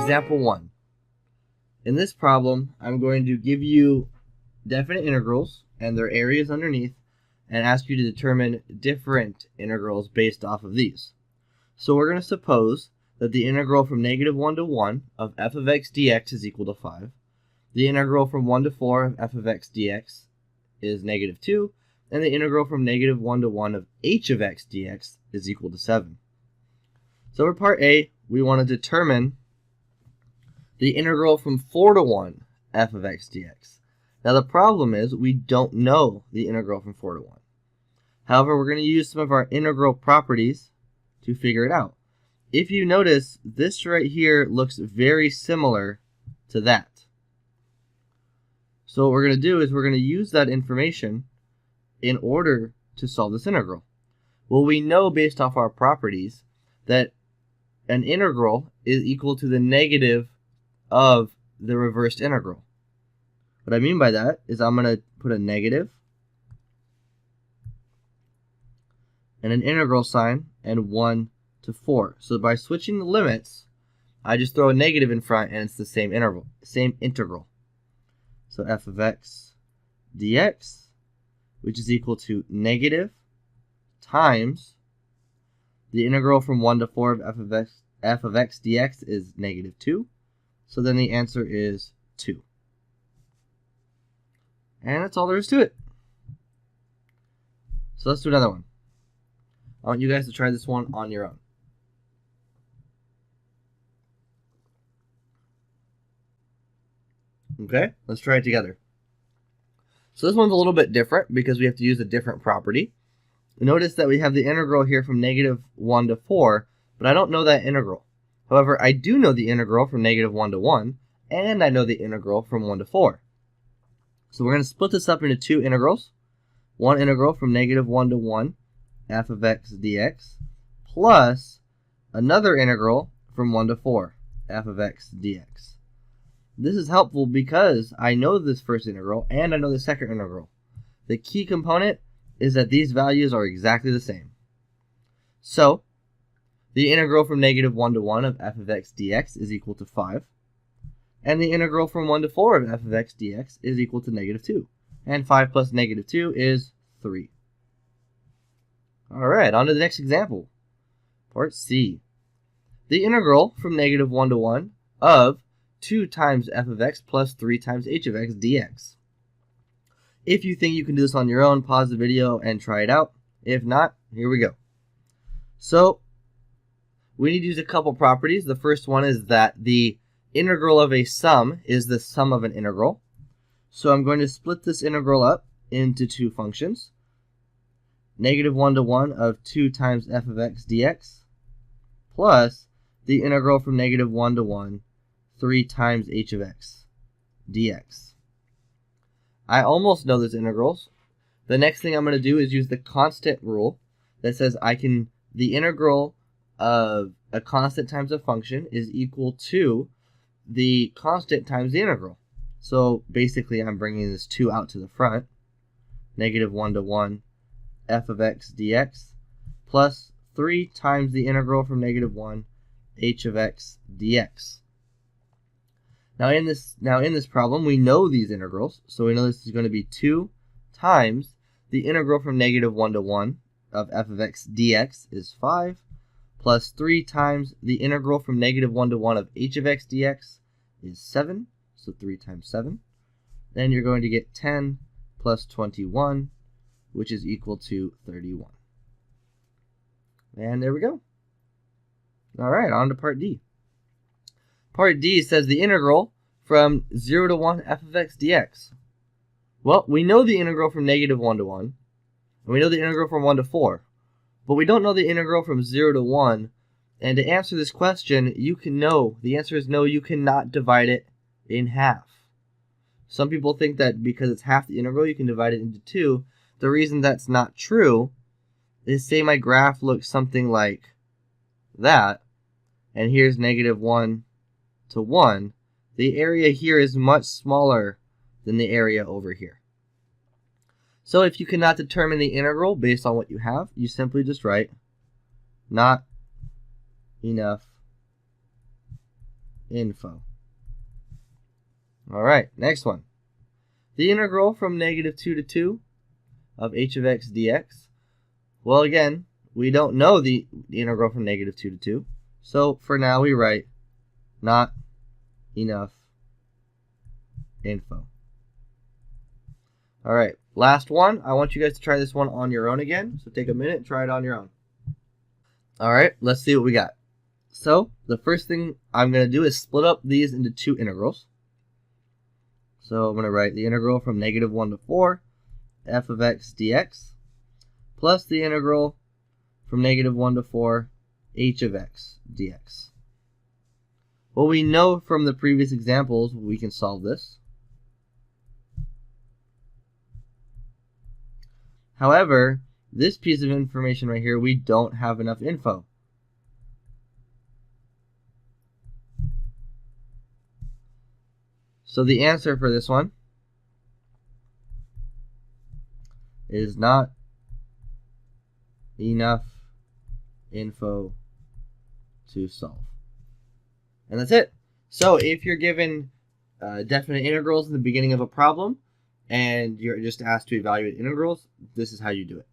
Example 1. In this problem, I'm going to give you definite integrals and their areas underneath and ask you to determine different integrals based off of these. So we're going to suppose that the integral from -1 to 1 of f of x dx is equal to 5. The integral from 1 to 4 of f of x dx is -2. And the integral from -1 to 1 of h of x dx is equal to 7. So for part A, we want to determine the integral from 4 to 1 f of x dx. Now the problem is we don't know the integral from 4 to 1. However, we're going to use some of our integral properties to figure it out. If you notice, this right here looks very similar to that. So what we're going to do is we're going to use that information in order to solve this integral. Well, we know based off our properties that an integral is equal to the negative of the reversed integral. What I mean by that is I'm going to put a negative and an integral sign and 1 to 4. So by switching the limits, I just throw a negative in front and it's the same integral. So f of x dx, which is equal to negative times the integral from 1 to 4 of f of x dx is -2. So then the answer is 2. And that's all there is to it. So let's do another one. I want you guys to try this one on your own. Okay, let's try it together. So this one's a little bit different because we have to use a different property. Notice that we have the integral here from -1 to 4, but I don't know that integral. However, I do know the integral from -1 to 1, and I know the integral from 1 to 4. So we're going to split this up into two integrals. One integral from -1 to 1, f of x dx, plus another integral from 1 to 4, f of x dx. This is helpful because I know this first integral and I know the second integral. The key component is that these values are exactly the same. So, the integral from -1 to 1 of f of x dx is equal to 5. And the integral from 1 to 4 of f of x dx is equal to -2. And 5 plus -2 is 3. Alright, on to the next example. Part C. The integral from -1 to 1 of 2 times f of x plus 3 times h of x dx. If you think you can do this on your own, pause the video and try it out. If not, here we go. So, we need to use a couple properties. The first one is that the integral of a sum is the sum of an integral. So I'm going to split this integral up into two functions. -1 to 1 of 2 times f of x dx plus the integral from -1 to 1 3 times h of x dx. I almost know those integrals. The next thing I'm going to do is use the constant rule that says the integral of a constant times a function is equal to the constant times the integral. So basically I'm bringing this 2 out to the front. -1 to 1 f of x dx plus 3 times the integral from -1 h of x dx. Now in this problem, we know these integrals, so we know this is going to be 2 times the integral from -1 to 1 of f of x dx is 5, plus 3 times the integral from -1 to 1 of h of x dx is 7, so 3 times 7. Then you're going to get 10 plus 21, which is equal to 31. And there we go. All right, on to part D. Part D says the integral from 0 to 1 f of x dx. Well, we know the integral from -1 to 1, and we know the integral from 1 to 4, but we don't know the integral from 0 to 1, and to answer this question, the answer is no, you cannot divide it in half. Some people think that because it's half the integral, you can divide it into 2. The reason that's not true is, say my graph looks something like that, and here's -1 to 1, the area here is much smaller than the area over here. So if you cannot determine the integral based on what you have, you simply just write not enough info. All right, next one. The integral from -2 to 2 of h of x dx. Well, again, we don't know the integral from -2 to 2. So for now, we write not enough info. All right, last one. I want you guys to try this one on your own again. So take a minute and try it on your own. All right, let's see what we got. So the first thing I'm going to do is split up these into two integrals. So I'm going to write the integral from -1 to 4 f of x dx plus the integral from -1 to 4 h of x dx. Well, we know from the previous examples we can solve this. However, this piece of information right here, we don't have enough info. So the answer for this one is not enough info to solve. And that's it. So if you're given definite integrals in the beginning of a problem and you're just asked to evaluate integrals, this is how you do it.